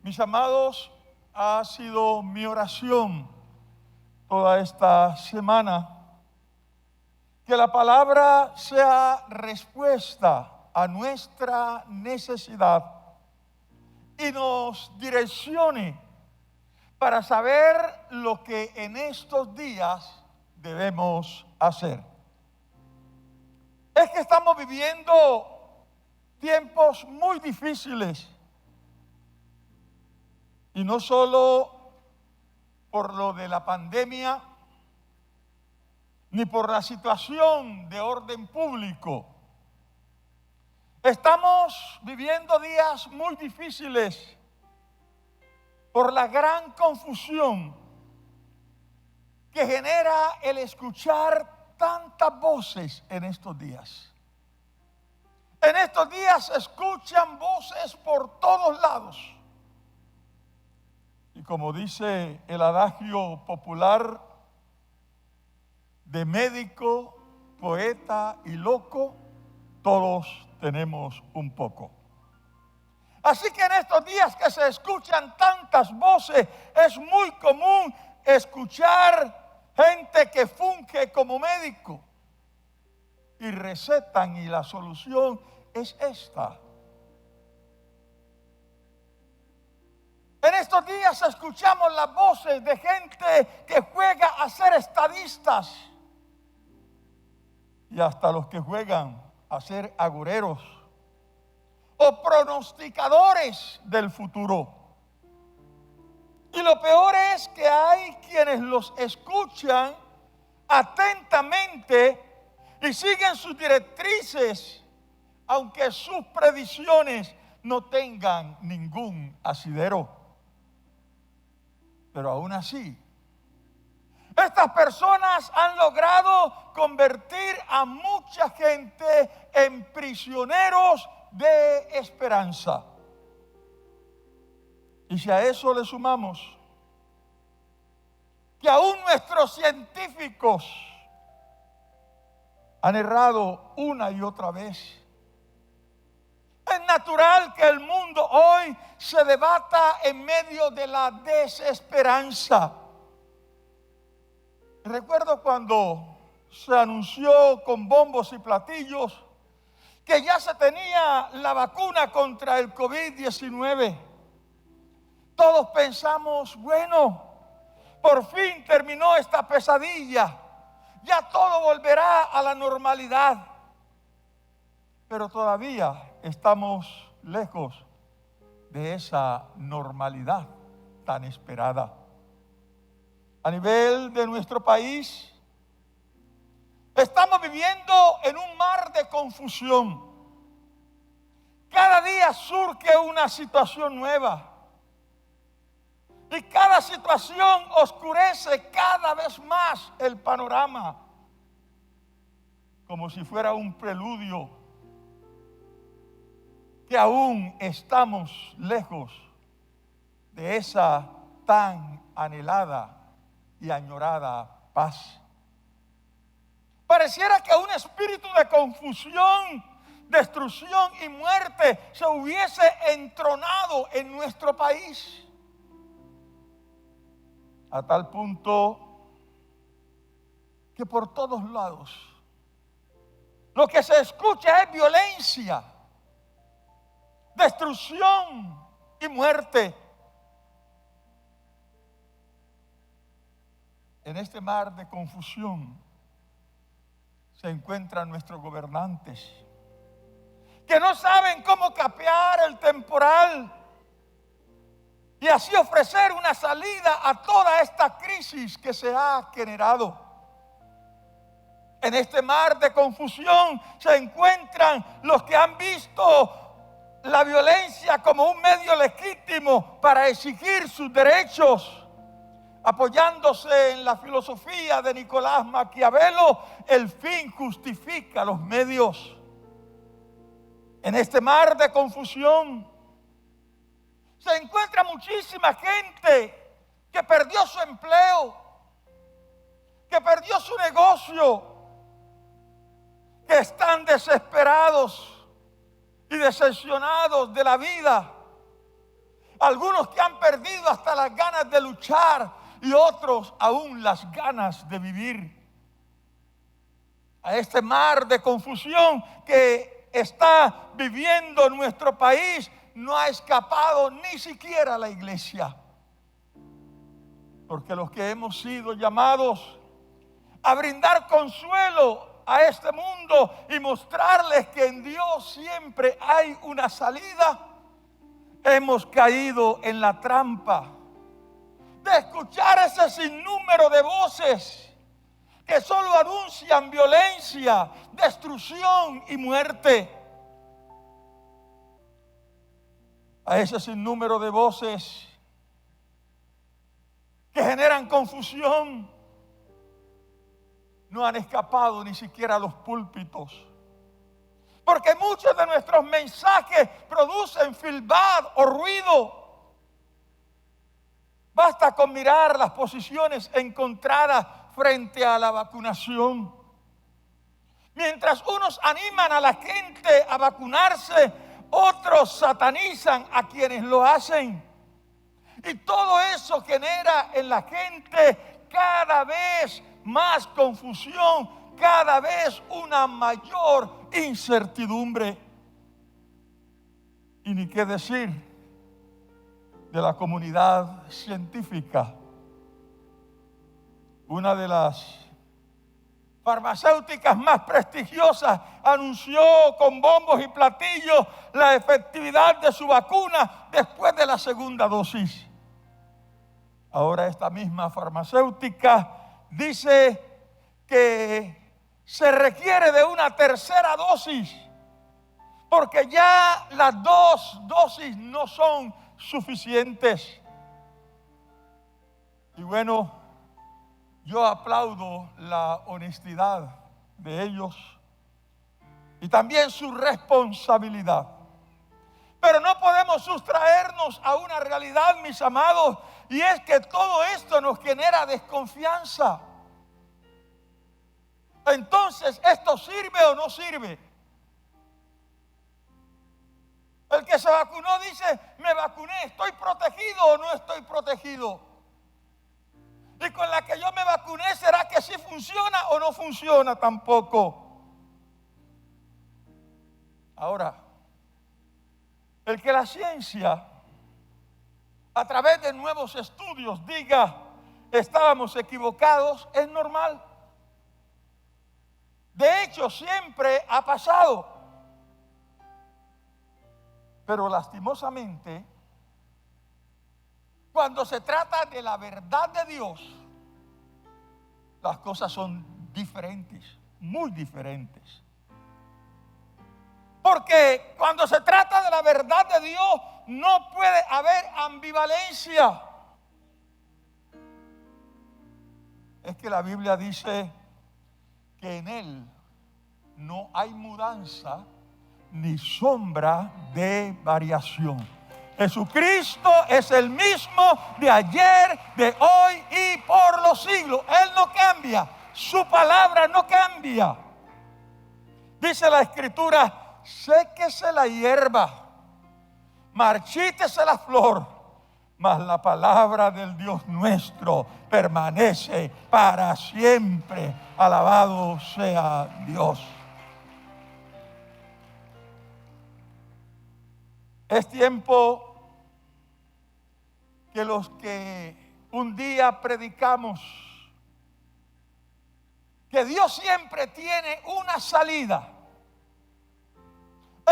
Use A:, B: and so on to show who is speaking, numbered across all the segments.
A: Mis amados, ha sido mi oración toda esta semana que la palabra sea respuesta a nuestra necesidad y nos direccione para saber lo que en estos días debemos hacer. Es que estamos viviendo tiempos muy difíciles. Y no solo por lo de la pandemia, ni por la situación de orden público. Estamos viviendo días muy difíciles por la gran confusión que genera el escuchar tantas voces en estos días. En estos días se escuchan voces por todos lados. Y como dice el adagio popular, de médico, poeta y loco, todos tenemos un poco. Así que en estos días que se escuchan tantas voces, es muy común escuchar gente que funge como médico y recetan, y la solución es esta. En estos días escuchamos las voces de gente que juega a ser estadistas y hasta los que juegan a ser agoreros o pronosticadores del futuro. Y lo peor es que hay quienes los escuchan atentamente y siguen sus directrices, aunque sus predicciones no tengan ningún asidero. Pero aún así, estas personas han logrado convertir a mucha gente en prisioneros de esperanza. Y si a eso le sumamos que aún nuestros científicos han errado una y otra vez, es natural que el mundo hoy se debata en medio de la desesperanza. Recuerdo cuando se anunció con bombos y platillos que ya se tenía la vacuna contra el COVID-19. Todos pensamos, bueno, por fin terminó esta pesadilla, ya todo volverá a la normalidad. Pero todavía estamos lejos de esa normalidad tan esperada. A nivel de nuestro país, estamos viviendo en un mar de confusión. Cada día surge una situación nueva. Y cada situación oscurece cada vez más el panorama, como si fuera un preludio que aún estamos lejos de esa tan anhelada y añorada paz. Pareciera que un espíritu de confusión, destrucción y muerte se hubiese entronado en nuestro país. A tal punto que por todos lados lo que se escucha es violencia, destrucción y muerte. En este mar de confusión se encuentran nuestros gobernantes que no saben cómo capear el temporal y así ofrecer una salida a toda esta crisis que se ha generado. En este mar de confusión se encuentran los que han visto la violencia como un medio legítimo para exigir sus derechos, apoyándose en la filosofía de Nicolás Maquiavelo, el fin justifica los medios. En este mar de confusión se encuentra muchísima gente que perdió su empleo, que perdió su negocio, que están desesperados y decepcionados de la vida. Algunos que han perdido hasta las ganas de luchar y otros aún las ganas de vivir. A este mar de confusión que está viviendo nuestro país no ha escapado ni siquiera la iglesia. Porque los que hemos sido llamados a brindar consuelo a este mundo y mostrarles que en Dios siempre hay una salida, hemos caído en la trampa de escuchar ese sinnúmero de voces que solo anuncian violencia, destrucción y muerte. A ese sinnúmero de voces que generan confusión no han escapado ni siquiera a los púlpitos. Porque muchos de nuestros mensajes producen feedback o ruido. Basta con mirar las posiciones encontradas frente a la vacunación. Mientras unos animan a la gente a vacunarse, otros satanizan a quienes lo hacen. Y todo eso genera en la gente cada vez más confusión, cada vez una mayor incertidumbre. Y ni qué decir de la comunidad científica. Una de las farmacéuticas más prestigiosas anunció con bombos y platillos la efectividad de su vacuna después de la segunda dosis. Ahora esta misma farmacéutica dice que se requiere de una tercera dosis porque ya las 2 dosis no son suficientes. Y bueno, yo aplaudo la honestidad de ellos y también su responsabilidad. Pero no podemos sustraernos a una realidad, mis amados, y es que todo esto nos genera desconfianza. Entonces, ¿esto sirve o no sirve? El que se vacunó dice, me vacuné, ¿estoy protegido o no estoy protegido? Y con la que yo me vacuné, ¿será que sí funciona o no funciona tampoco? Ahora, el que la ciencia, a través de nuevos estudios, diga, estábamos equivocados, es normal. De hecho, siempre ha pasado. Pero lastimosamente, cuando se trata de la verdad de Dios, las cosas son diferentes, muy diferentes. Porque cuando se trata de la verdad de Dios, no puede haber ambivalencia. Es que la Biblia dice que en Él no hay mudanza ni sombra de variación. Jesucristo es el mismo de ayer, de hoy y por los siglos. Él no cambia, su palabra no cambia. Dice la Escritura, séquese la hierba, marchítese la flor, mas la palabra del Dios nuestro permanece para siempre. Alabado sea Dios. Es tiempo que los que un día predicamos que Dios siempre tiene una salida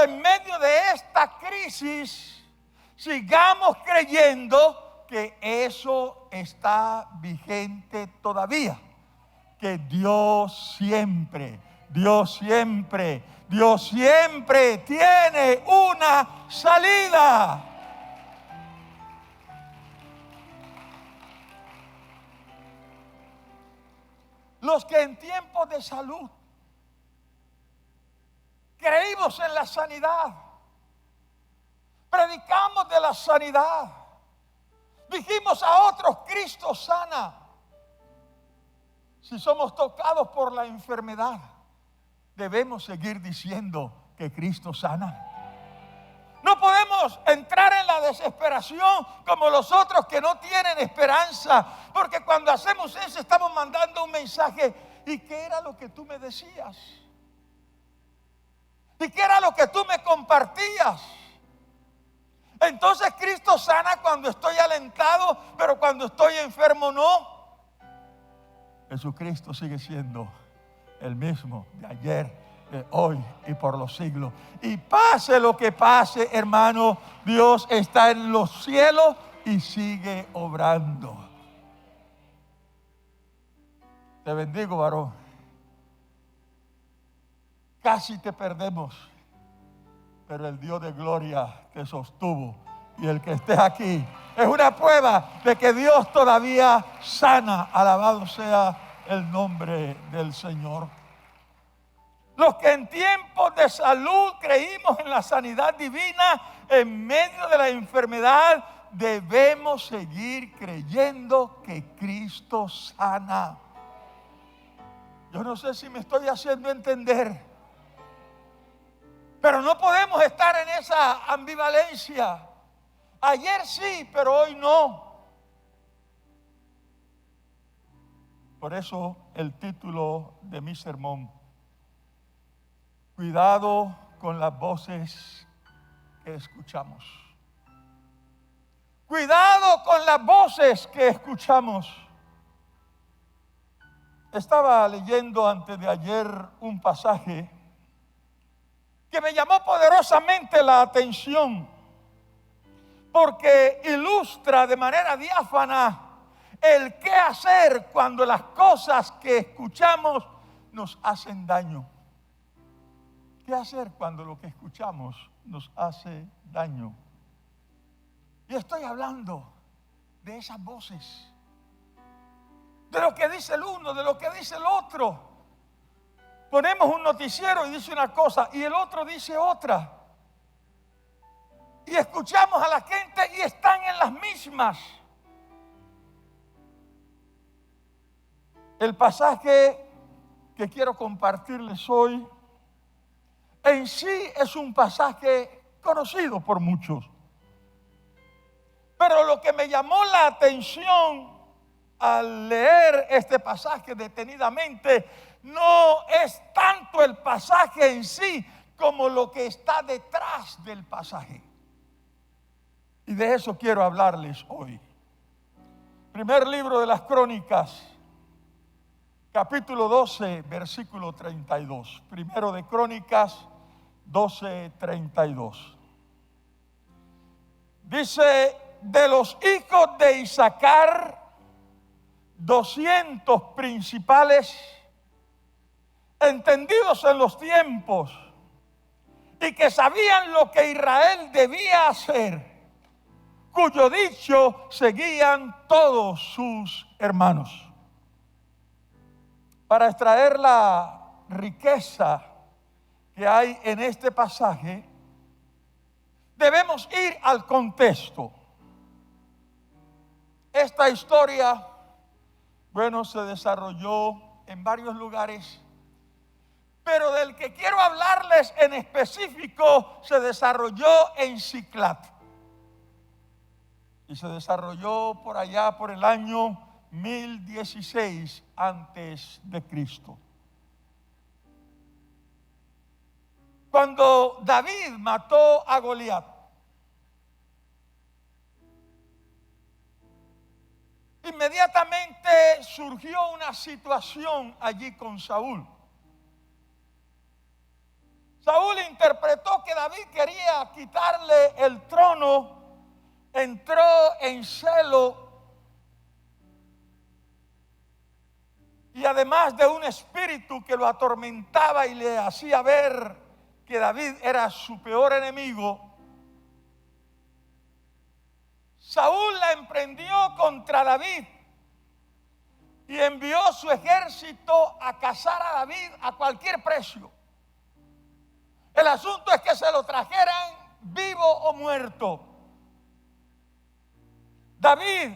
A: en medio de esta crisis, sigamos creyendo que eso está vigente todavía, que Dios siempre tiene una salida. Los que en tiempos de salud creímos en la sanidad, predicamos de la sanidad, dijimos a otros, Cristo sana. Si somos tocados por la enfermedad, debemos seguir diciendo que Cristo sana. No podemos entrar en la desesperación como los otros que no tienen esperanza, porque cuando hacemos eso estamos mandando un mensaje. ¿Y qué era lo que tú me decías? ¿Y qué era lo que tú me compartías? Entonces Cristo sana cuando estoy alentado, pero cuando estoy enfermo no. Jesucristo sigue siendo el mismo de ayer, de hoy y por los siglos. Y pase lo que pase, hermano, Dios está en los cielos y sigue obrando. Te bendigo, varón. Casi te perdemos, pero el Dios de gloria te sostuvo. Y el que estés aquí es una prueba de que Dios todavía sana. Alabado sea el nombre del Señor. Los que en tiempos de salud creímos en la sanidad divina, en medio de la enfermedad, debemos seguir creyendo que Cristo sana. Yo no sé si me estoy haciendo entender, pero no podemos estar en esa ambivalencia. Ayer sí, pero hoy no. Por eso el título de mi sermón: cuidado con las voces que escuchamos. Cuidado con las voces que escuchamos. Estaba leyendo antes de ayer un pasaje que me llamó poderosamente la atención, porque ilustra de manera diáfana el qué hacer cuando las cosas que escuchamos nos hacen daño. ¿Qué hacer cuando lo que escuchamos nos hace daño? Y estoy hablando de esas voces, de lo que dice el uno, de lo que dice el otro. Ponemos un noticiero y dice una cosa y el otro dice otra. Y escuchamos a la gente y están en las mismas. El pasaje que quiero compartirles hoy en sí es un pasaje conocido por muchos. Pero lo que me llamó la atención al leer este pasaje detenidamente no es tanto el pasaje en sí como lo que está detrás del pasaje. Y de eso quiero hablarles hoy. Primer libro de las Crónicas, capítulo 12, versículo 32. Primero de Crónicas 12, 32. Dice: de los hijos de Isaacar, 200 principales, entendidos en los tiempos, y que sabían lo que Israel debía hacer, cuyo dicho seguían todos sus hermanos. Para extraer la riqueza que hay en este pasaje, debemos ir al contexto. Esta historia, bueno, se desarrolló en varios lugares, pero del que quiero hablarles en específico se desarrolló en Siclat. Y se desarrolló por allá por el año 1016 antes de Cristo. Cuando David mató a Goliat, inmediatamente surgió una situación allí con Saúl. Saúl interpretó que David quería quitarle el trono, entró en celo y además de un espíritu que lo atormentaba y le hacía ver que David era su peor enemigo, Saúl la emprendió contra David y envió su ejército a cazar a David a cualquier precio. El asunto es que se lo trajeran vivo o muerto. David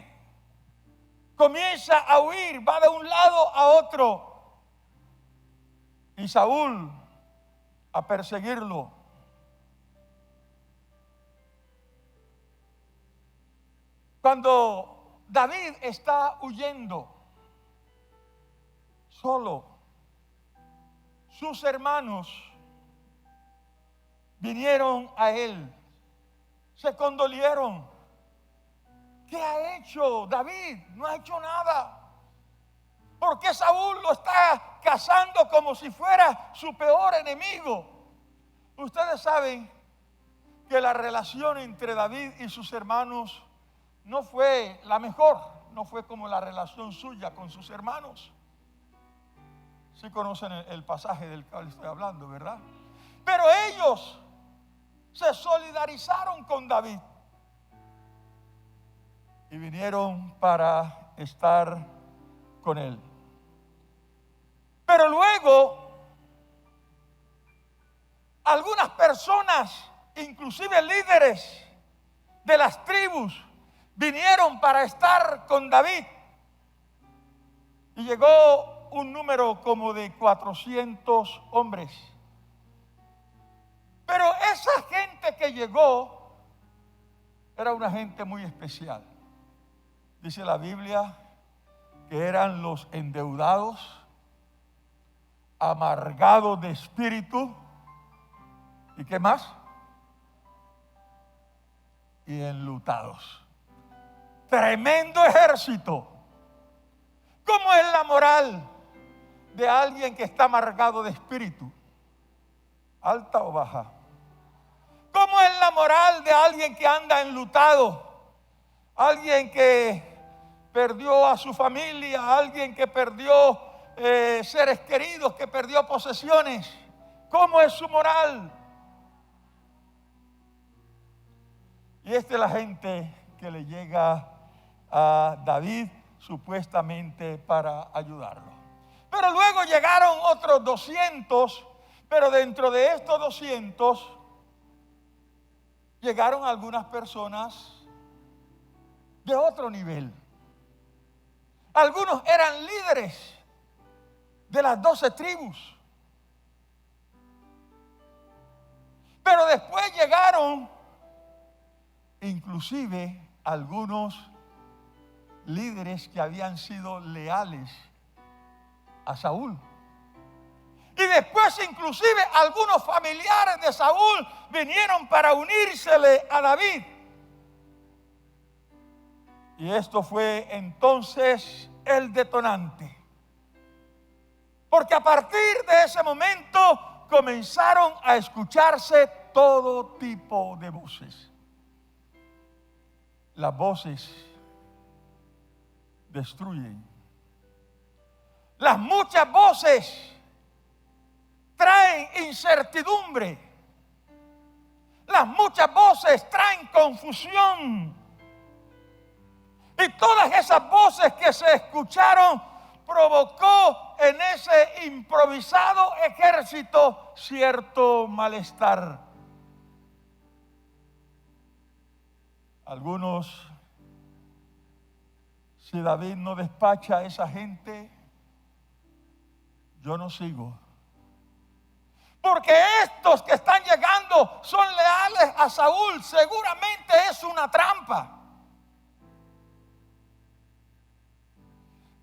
A: comienza a huir, va de un lado a otro, y Saúl a perseguirlo. Cuando David está huyendo solo, sus hermanos vinieron a él, se condolieron. ¿Qué ha hecho David? No ha hecho nada. ¿Por qué Saúl lo está cazando como si fuera su peor enemigo? Ustedes saben que la relación entre David y sus hermanos no fue la mejor, no fue como la relación suya con sus hermanos. Sí conocen el pasaje del que estoy hablando, ¿verdad? Pero ellos se solidarizaron con David y vinieron para estar con él. Pero luego, algunas personas, inclusive líderes de las tribus, vinieron para estar con David. Y llegó un número como de 400 hombres. Pero esa gente que llegó era una gente muy especial. Dice la Biblia que eran los endeudados, amargados de espíritu, ¿y qué más? Y enlutados. Tremendo ejército. ¿Cómo es la moral de alguien que está amargado de espíritu? ¿Alta o baja? ¿Cómo es la moral de alguien que anda enlutado? Alguien que perdió a su familia, alguien que perdió seres queridos, que perdió posesiones. ¿Cómo es su moral? Y esta es la gente que le llega a David supuestamente para ayudarlo. Pero luego llegaron otros 200, pero dentro de estos 200 llegaron algunas personas de otro nivel. Algunos eran líderes de las 12 tribus. Pero después llegaron inclusive algunos líderes que habían sido leales a Saúl. Y después inclusive algunos familiares de Saúl vinieron para unírsele a David. Y esto fue entonces el detonante. Porque a partir de ese momento comenzaron a escucharse todo tipo de voces. Las voces destruyen. Las muchas voces traen incertidumbre. Las muchas voces traen confusión. Y todas esas voces que se escucharon provocó en ese improvisado ejército cierto malestar. Algunos, si David no despacha a esa gente, yo no sigo. Porque estos que están llegando son leales a Saúl, seguramente es una trampa.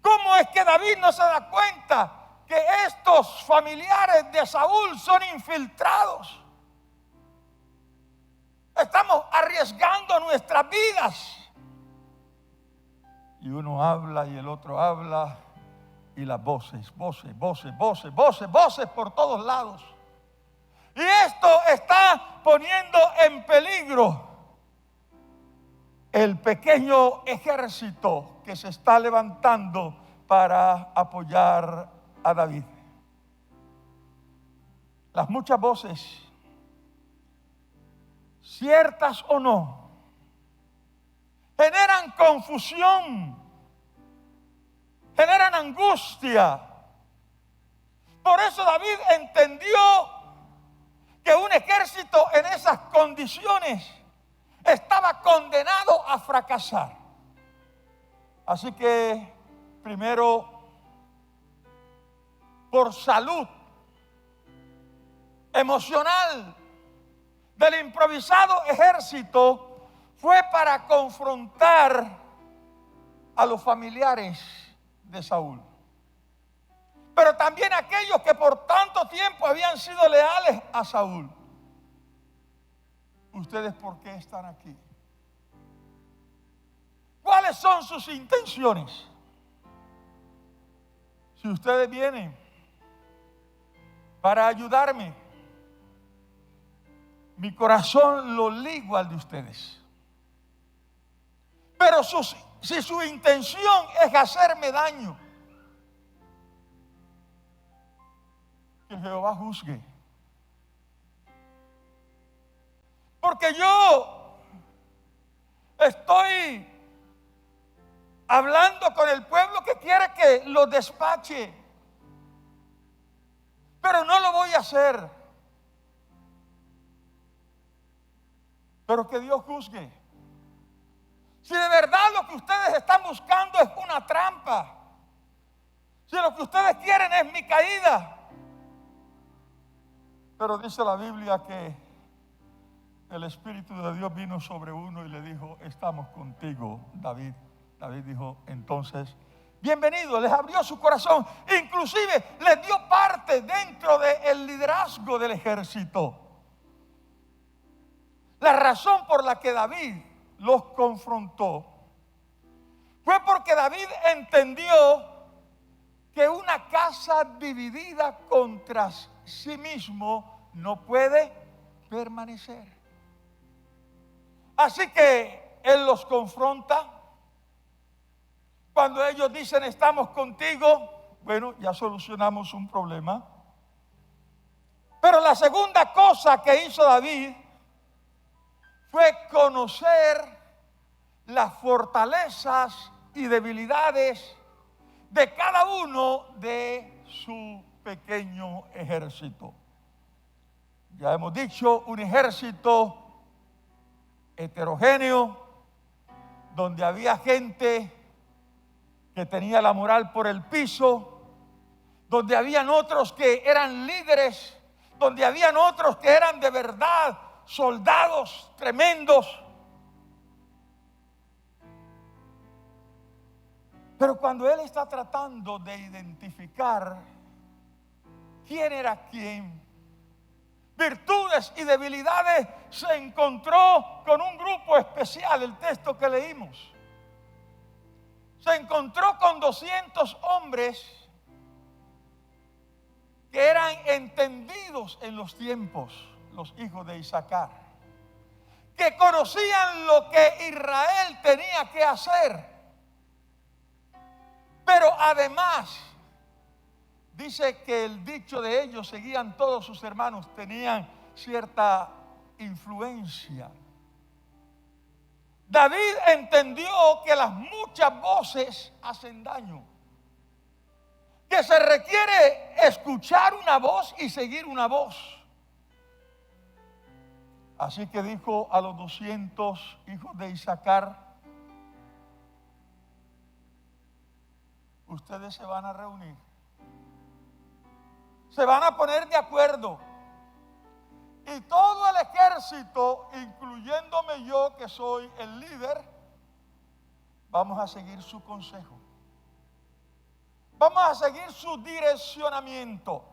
A: ¿Cómo es que David no se da cuenta que estos familiares de Saúl son infiltrados? Estamos arriesgando nuestras vidas. Y uno habla y el otro habla y las voces por todos lados. Y esto está poniendo en peligro el pequeño ejército que se está levantando para apoyar a David. Las muchas voces, ciertas o no, generan confusión, generan angustia. Por eso David entendió que un ejército en esas condiciones estaba condenado a fracasar. Así que primero, por salud emocional del improvisado ejército, fue para confrontar a los familiares de Saúl, pero también aquellos que por tanto tiempo habían sido leales a Saúl. ¿Ustedes por qué están aquí? ¿Cuáles son sus intenciones? Si ustedes vienen para ayudarme, mi corazón lo ligo al de ustedes. Pero si su intención es hacerme daño, que Jehová juzgue. Porque yo estoy hablando con el pueblo que quiere que lo despache, pero no lo voy a hacer. Pero que Dios juzgue. Si de verdad lo que ustedes están buscando es una trampa, si lo que ustedes quieren es mi caída. Pero dice la Biblia que el Espíritu de Dios vino sobre uno y le dijo: estamos contigo, David. David dijo entonces: bienvenido. Les abrió su corazón, inclusive les dio parte dentro del liderazgo del ejército. La razón por la que David los confrontó fue porque David entendió que una casa dividida contra sí mismo no puede permanecer. Así que él los confronta. Cuando ellos dicen estamos contigo, bueno, ya solucionamos un problema. Pero la segunda cosa que hizo David fue conocer las fortalezas y debilidades de cada uno de su pequeño ejército. Ya hemos dicho, un ejército heterogéneo, donde había gente que tenía la moral por el piso, donde habían otros que eran líderes, donde habían otros que eran de verdad soldados tremendos. Pero cuando él está tratando de identificar quién era quién, virtudes y debilidades, se encontró con un grupo especial, el texto que leímos. Se encontró con 200 hombres que eran entendidos en los tiempos, los hijos de Isaacar, que conocían lo que Israel tenía que hacer. Pero además, dice que el dicho de ellos, seguían todos sus hermanos, tenían cierta influencia. David entendió que las muchas voces hacen daño, que se requiere escuchar una voz y seguir una voz. Así que dijo a los 200 hijos de Isaacar: ustedes se van a reunir, se van a poner de acuerdo, y todo el ejército, incluyéndome yo que soy el líder, vamos a seguir su consejo, vamos a seguir su direccionamiento.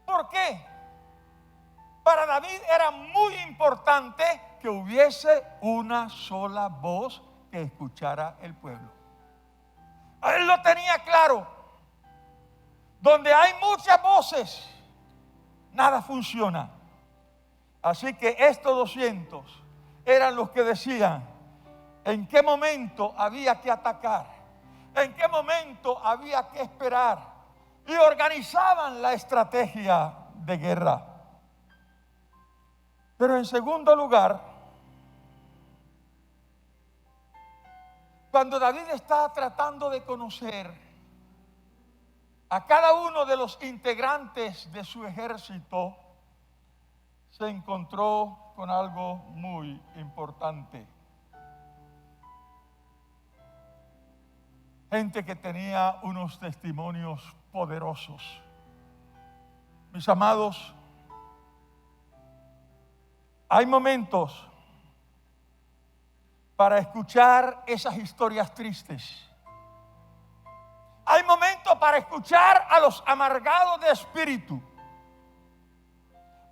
A: ¿Por qué? Para David era muy importante que hubiese una sola voz que escuchara el pueblo. Él lo tenía claro. Donde hay muchas voces, nada funciona. Así que estos 200 eran los que decían en qué momento había que atacar, en qué momento había que esperar, y organizaban la estrategia de guerra. Pero en segundo lugar, cuando David está tratando de conocer a cada uno de los integrantes de su ejército, se encontró con algo muy importante. Gente que tenía unos testimonios poderosos. Mis amados, hay momentos para escuchar esas historias tristes. Hay momentos para escuchar a los amargados de espíritu.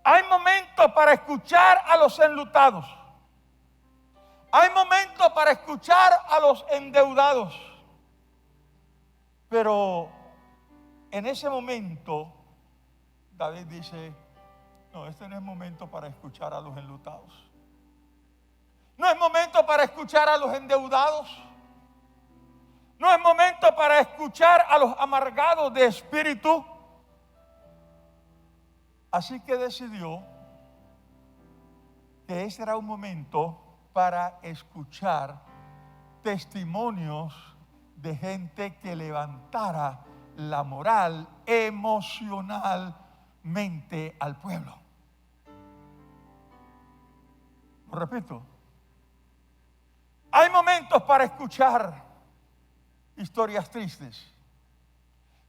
A: Hay momentos para escuchar a los enlutados. Hay momentos para escuchar a los endeudados. Pero en ese momento, David dice, no, este no es momento para escuchar a los enlutados. No es momento para escuchar a los endeudados. No es momento para escuchar a los amargados de espíritu. Así que decidió que ese era un momento para escuchar testimonios de gente que levantara la moral emocionalmente al pueblo. Lo repito. Hay momentos para escuchar historias tristes,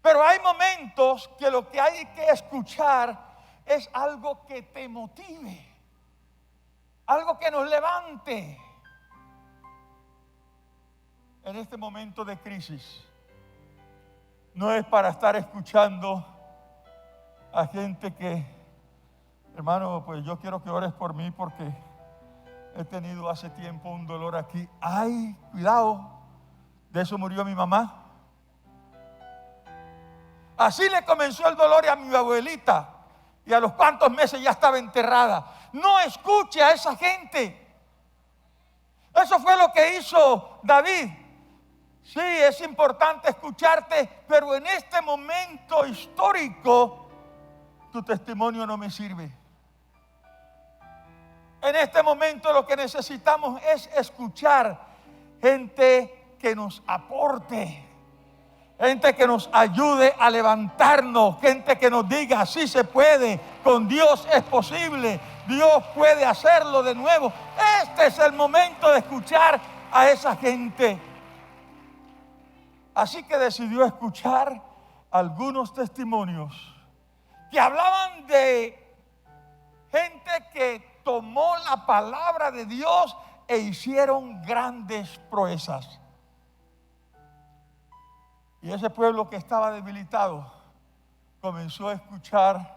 A: pero hay momentos que lo que hay que escuchar es algo que te motive, algo que nos levante. En este momento de crisis, no es para estar escuchando a gente que, hermano, pues yo quiero que ores por mí porque he tenido hace tiempo un dolor aquí. Ay, cuidado, de eso murió mi mamá. Así le comenzó el dolor a mi abuelita y a los cuantos meses ya estaba enterrada. No escuche a esa gente. Eso fue lo que hizo David. Sí, es importante escucharte, pero en este momento histórico tu testimonio no me sirve. En este momento lo que necesitamos es escuchar gente que nos aporte, gente que nos ayude a levantarnos, gente que nos diga, sí se puede, con Dios es posible, Dios puede hacerlo de nuevo. Este es el momento de escuchar a esa gente. Así que decidió escuchar algunos testimonios que hablaban de gente que tomó la palabra de Dios e hicieron grandes proezas. Y ese pueblo que estaba debilitado comenzó a escuchar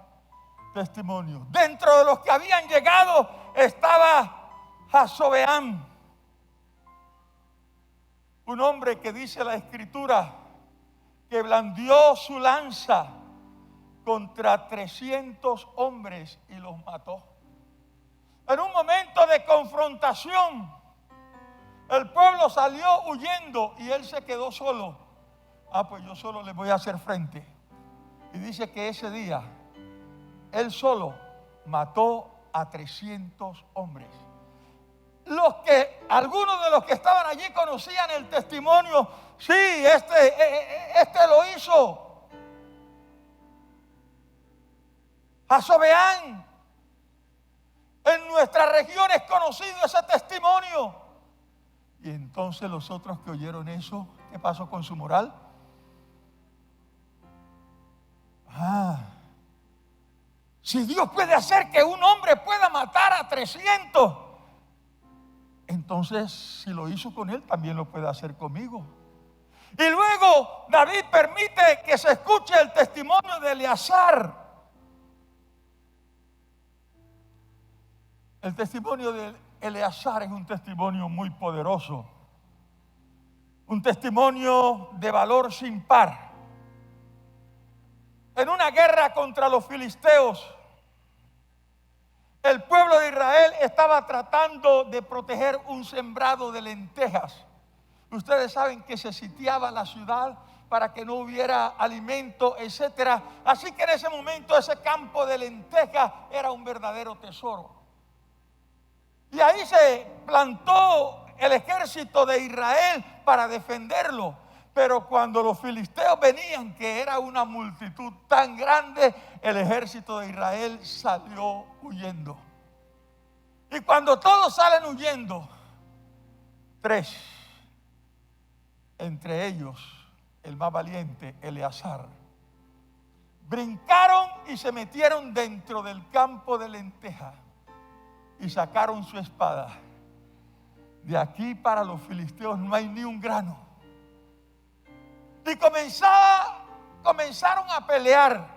A: testimonios. Dentro de los que habían llegado estaba Jasobeam, un hombre que dice la Escritura que blandió su lanza contra 300 hombres y los mató. En un momento de confrontación, el pueblo salió huyendo y él se quedó solo. Pues yo solo le voy a hacer frente. Y dice que ese día, él solo mató a 300 hombres. Algunos de los que estaban allí conocían el testimonio. Sí, este lo hizo. Jasobeam. En nuestra región es conocido ese testimonio. Y entonces los otros que oyeron eso, ¿qué pasó con su moral? Si Dios puede hacer que un hombre pueda matar a 300, entonces si lo hizo con él, también lo puede hacer conmigo. Y luego David permite que se escuche el testimonio de Eleazar. El testimonio de Eleazar es un testimonio muy poderoso, un testimonio de valor sin par. En una guerra contra los filisteos, el pueblo de Israel estaba tratando de proteger un sembrado de lentejas. Ustedes saben que se sitiaba la ciudad para que no hubiera alimento, etcétera. Así que en ese momento ese campo de lentejas era un verdadero tesoro. Y ahí se plantó el ejército de Israel para defenderlo. Pero cuando los filisteos venían, que era una multitud tan grande, el ejército de Israel salió huyendo. Y cuando todos salen huyendo, 3, entre ellos el más valiente, Eleazar, brincaron y se metieron dentro del campo de lentejas y sacaron su espada de aquí para los filisteos no hay ni un grano. Y comenzaron a pelear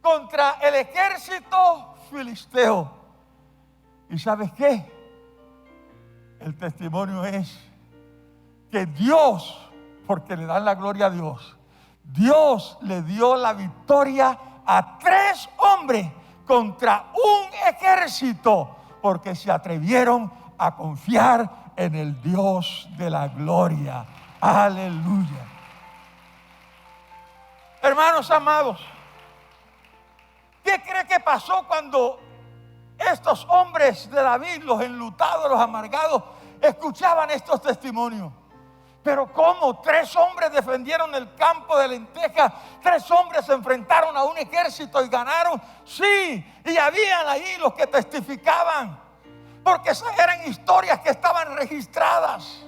A: contra el ejército filisteo. ¿Y sabes qué? El testimonio es que Dios, porque le dan la gloria a Dios, Dios le dio la victoria a 3 hombres contra un ejército, porque se atrevieron a confiar en el Dios de la gloria. Aleluya. Hermanos amados, ¿qué cree que pasó cuando estos hombres de David, los enlutados, los amargados, escuchaban estos testimonios? Pero ¿cómo? 3 hombres defendieron el campo de lentejas, 3 hombres se enfrentaron a un ejército y ganaron. Sí, y habían ahí los que testificaban, porque esas eran historias que estaban registradas.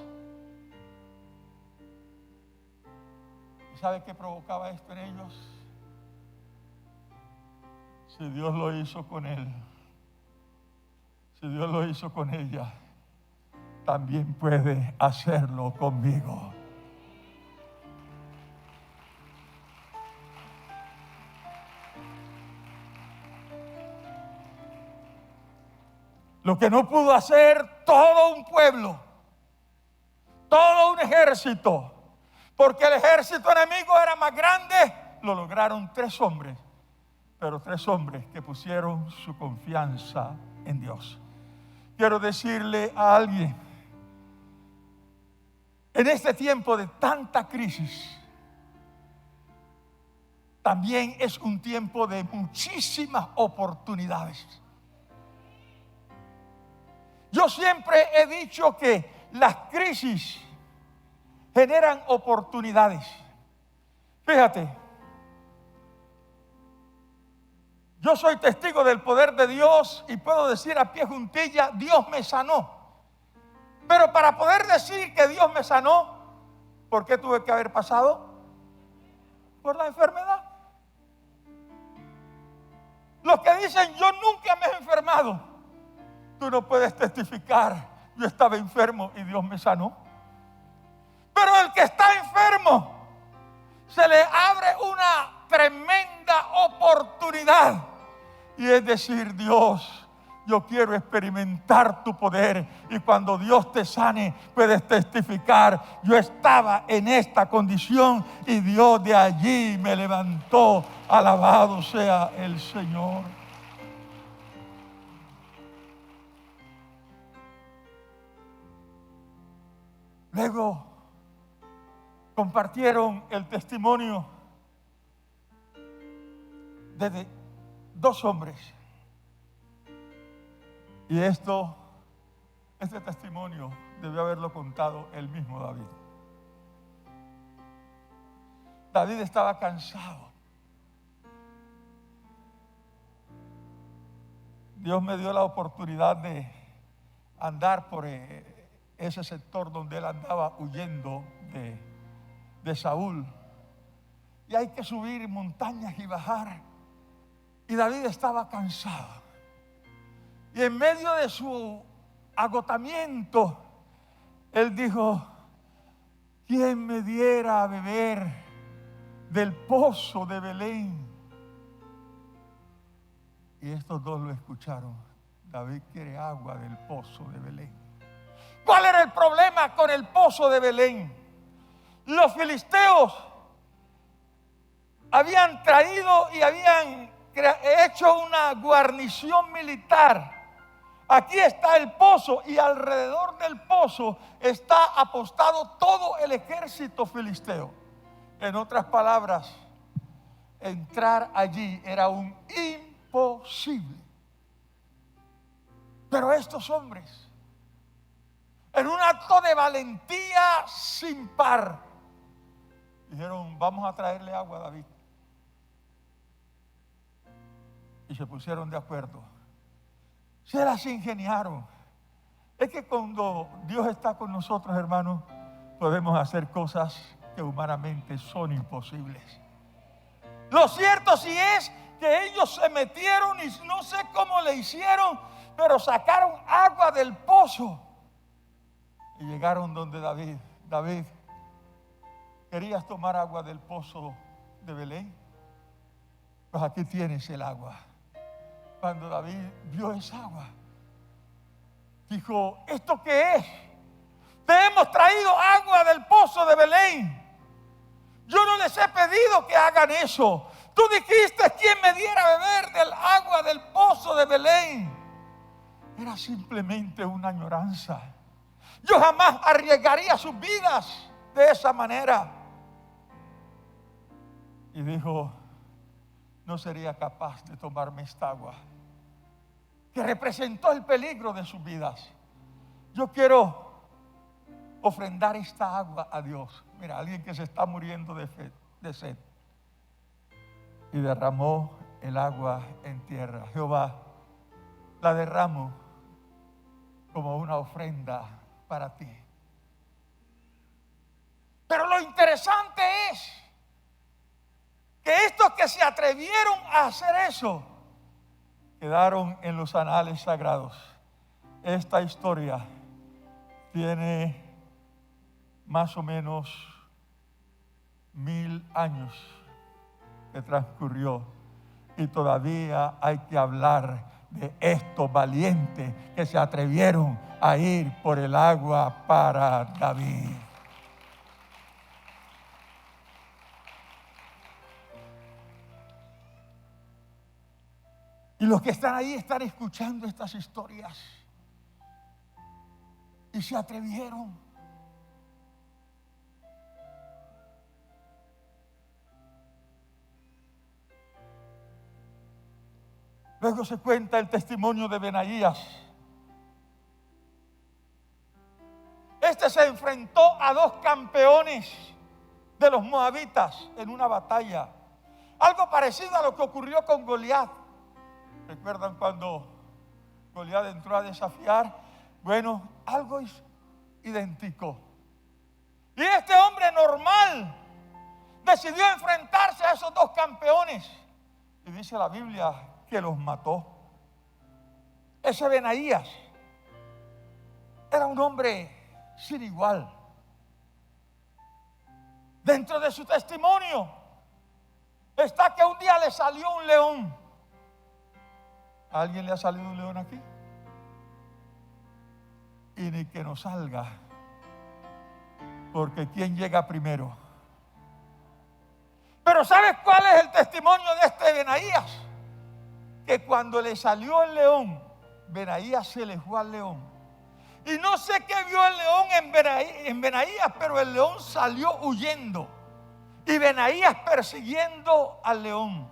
A: ¿Y sabe qué provocaba esto en ellos? Si Dios lo hizo con él, si Dios lo hizo con ella, también puede hacerlo conmigo. Lo que no pudo hacer todo un pueblo, todo un ejército, porque el ejército enemigo era más grande, lo lograron 3 hombres, pero 3 hombres que pusieron su confianza en Dios. Quiero decirle a alguien, en este tiempo de tanta crisis, también es un tiempo de muchísimas oportunidades. Yo siempre he dicho que las crisis generan oportunidades. Fíjate, yo soy testigo del poder de Dios y puedo decir a pie juntilla, Dios me sanó. Pero para poder decir que Dios me sanó, ¿por qué tuve que haber pasado? Por la enfermedad. Los que dicen yo nunca me he enfermado, tú no puedes testificar, yo estaba enfermo y Dios me sanó. Pero el que está enfermo, se le abre una tremenda oportunidad. Y es decir, Dios, yo quiero experimentar tu poder. Y cuando Dios te sane, puedes testificar, yo estaba en esta condición y Dios de allí me levantó. Alabado sea el Señor. Luego compartieron el testimonio de 2 hombres. Y este testimonio debió haberlo contado el mismo David. David estaba cansado. Dios me dio la oportunidad de andar por ese sector donde él andaba huyendo de Saúl. Y hay que subir montañas y bajar. Y David estaba cansado. Y en medio de su agotamiento, él dijo, ¿quién me diera a beber del pozo de Belén? Y estos 2 lo escucharon. David quiere agua del pozo de Belén. ¿Cuál era el problema con el pozo de Belén? Los filisteos habían traído y habían hecho una guarnición militar. Aquí está el pozo y alrededor del pozo está apostado todo el ejército filisteo. En otras palabras, entrar allí era un imposible. Pero estos hombres, en un acto de valentía sin par, dijeron, vamos a traerle agua a David. Y se pusieron de acuerdo. Se las ingeniaron. Es que cuando Dios está con nosotros, hermanos, podemos hacer cosas que humanamente son imposibles. Lo cierto sí es que ellos se metieron y no sé cómo le hicieron, pero sacaron agua del pozo. Y llegaron donde David. David, ¿querías tomar agua del pozo de Belén? Pues aquí tienes el agua. Cuando David vio esa agua, dijo, ¿esto qué es? Te hemos traído agua del pozo de Belén. Yo no les he pedido que hagan eso. Tú dijiste quién me diera a beber del agua del pozo de Belén. Era simplemente una añoranza. Yo jamás arriesgaría sus vidas de esa manera. Y dijo, no sería capaz de tomarme esta agua, que representó el peligro de sus vidas. Yo quiero ofrendar esta agua a Dios. Mira, alguien que se está muriendo de sed. Y derramó el agua en tierra. Jehová, la derramo como una ofrenda para ti. Pero lo interesante es que estos que se atrevieron a hacer eso quedaron en los anales sagrados. Esta historia tiene más o menos 1000 años que transcurrió y todavía hay que hablar de estos valientes que se atrevieron a ir por el agua para David. Y los que están ahí están escuchando estas historias y se atrevieron. Luego se cuenta el testimonio de Benaías. Este se enfrentó a 2 campeones de los moabitas en una batalla. Algo parecido a lo que ocurrió con Goliat. ¿Recuerdan cuando Goliat entró a desafiar? Bueno, algo es idéntico. Y este hombre normal decidió enfrentarse a esos 2 campeones. Y dice la Biblia que los mató. Ese Benaías era un hombre sin igual. Dentro de su testimonio está que un día le salió un león. ¿A alguien le ha salido un león aquí? Y ni que nos salga, porque ¿quién llega primero? Pero ¿sabes cuál es el testimonio de este Benaías? Que cuando le salió el león, Benaías se le fue al león. Y no sé qué vio el león en Benaías, pero el león salió huyendo. Y Benaías persiguiendo al león.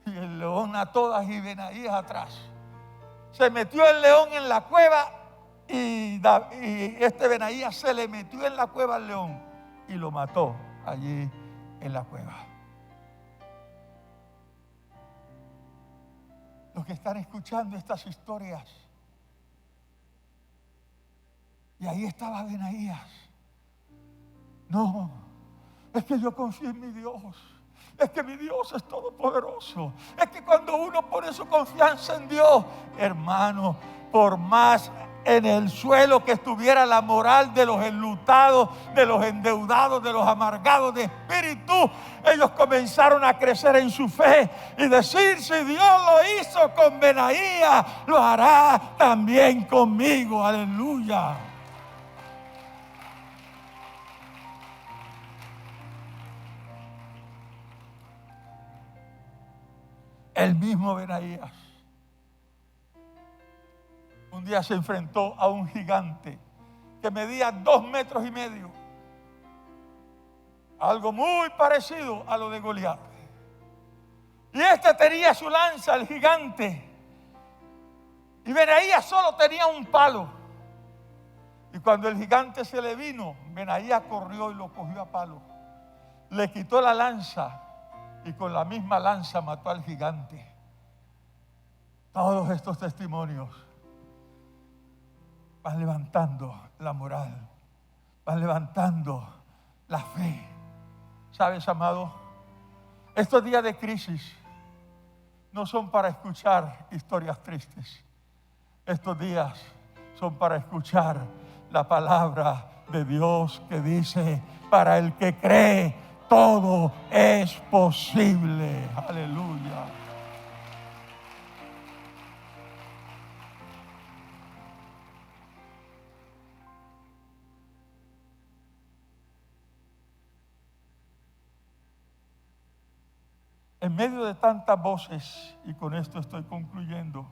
A: Y el león a todas y Benaías atrás. Se metió el león en la cueva y este Benaías se le metió en la cueva al león y lo mató allí en la cueva. Los que están escuchando estas historias, y ahí estaba Benaías. No, es que yo confío en mi Dios. Es que mi Dios es todopoderoso. Es que cuando uno pone su confianza en Dios, hermano, por más en el suelo que estuviera la moral de los enlutados, de los endeudados, de los amargados de espíritu, ellos comenzaron a crecer en su fe y decir, si Dios lo hizo con Benaías, lo hará también conmigo. Aleluya. El mismo Benaías un día se enfrentó a un gigante que medía 2,5 metros. Algo muy parecido a lo de Goliat. Y este tenía su lanza, el gigante. Y Benaías solo tenía un palo. Y cuando el gigante se le vino, Benaías corrió y lo cogió a palo. Le quitó la lanza y con la misma lanza mató al gigante. Todos estos testimonios van levantando la moral, van levantando la fe. ¿Sabes, amado? Estos días de crisis no son para escuchar historias tristes. Estos días son para escuchar la palabra de Dios que dice: para el que cree, todo es posible. Aleluya. En medio de tantas voces, y con esto estoy concluyendo,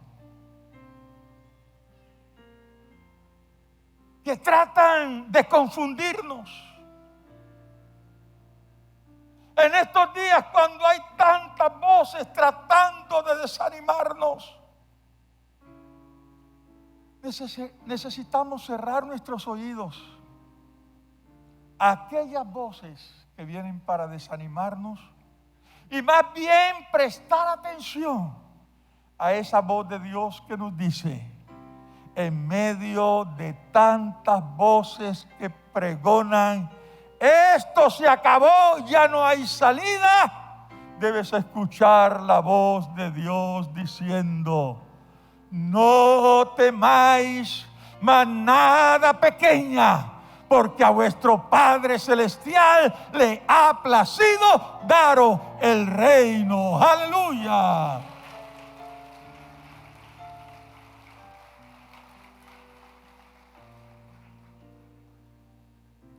A: que tratan de confundirnos. En estos días, cuando hay tantas voces tratando de desanimarnos, necesitamos cerrar nuestros oídos a aquellas voces que vienen para desanimarnos y más bien prestar atención a esa voz de Dios que nos dice: en medio de tantas voces que pregonan esto se acabó, ya no hay salida, debes escuchar la voz de Dios diciendo: no temáis manada pequeña, porque a vuestro Padre Celestial le ha placido daros el reino. Aleluya.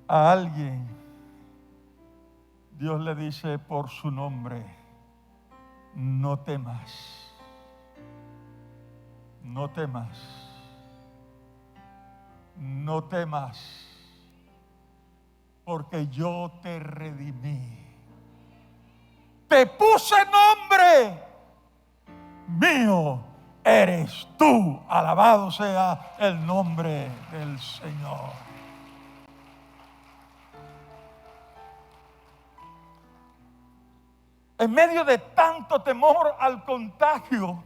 A: A alguien Dios le dice por su nombre: no temas, no temas, no temas, porque yo te redimí, te puse nombre, mío eres tú. Alabado sea el nombre del Señor. En medio de tanto temor al contagio,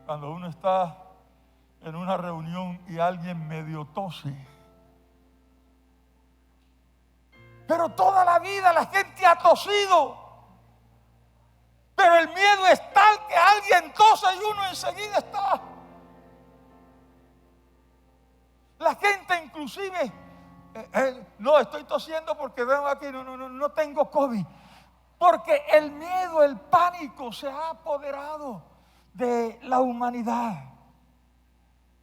A: cuando uno está en una reunión y alguien medio tose, pero toda la vida la gente ha tosido, pero el miedo es tal que alguien tose y uno enseguida está. La gente inclusive, no, estoy tosiendo porque vengo aquí, no tengo COVID. Porque el miedo, el pánico se ha apoderado de la humanidad.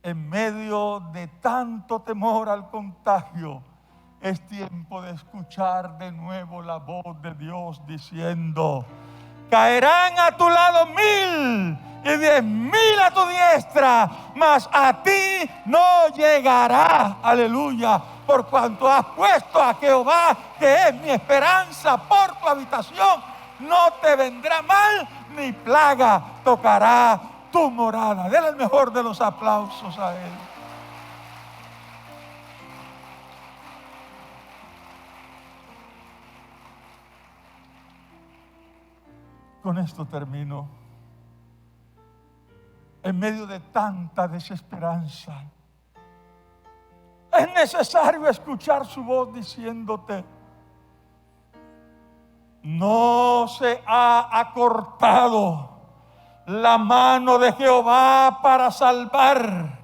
A: En medio de tanto temor al contagio, es tiempo de escuchar de nuevo la voz de Dios diciendo: caerán a tu lado 1000 y 10.000 a tu diestra, mas a ti no llegará. Aleluya. Por cuanto has puesto a Jehová, que es mi esperanza, por tu habitación, no te vendrá mal, ni plaga tocará tu morada. Denle el mejor de los aplausos a Él. Con esto termino. En medio de tanta desesperanza, es necesario escuchar su voz diciéndote: no se ha acortado la mano de Jehová para salvar,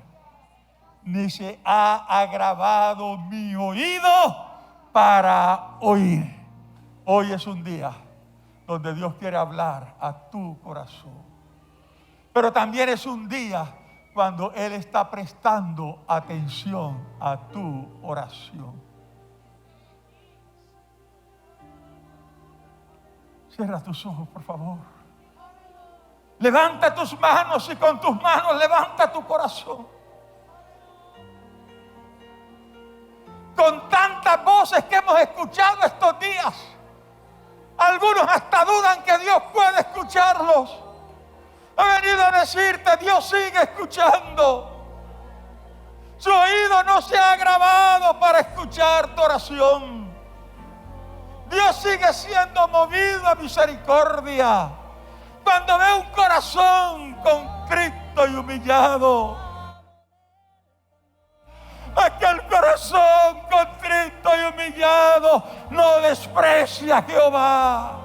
A: ni se ha agravado mi oído para oír. Hoy es un día donde Dios quiere hablar a tu corazón, pero también es un día cuando Él está prestando atención a tu oración. Cierra tus ojos, por favor. Levanta tus manos y con tus manos levanta tu corazón. Con tantas voces que hemos escuchado estos días, algunos hasta dudan que Dios puede escucharlos. He venido a decirte: Dios sigue escuchando. Su oído no se ha agravado para escuchar tu oración. Dios sigue siendo movido a misericordia cuando ve un corazón contrito y humillado. Aquel corazón contrito y humillado no desprecia a Jehová.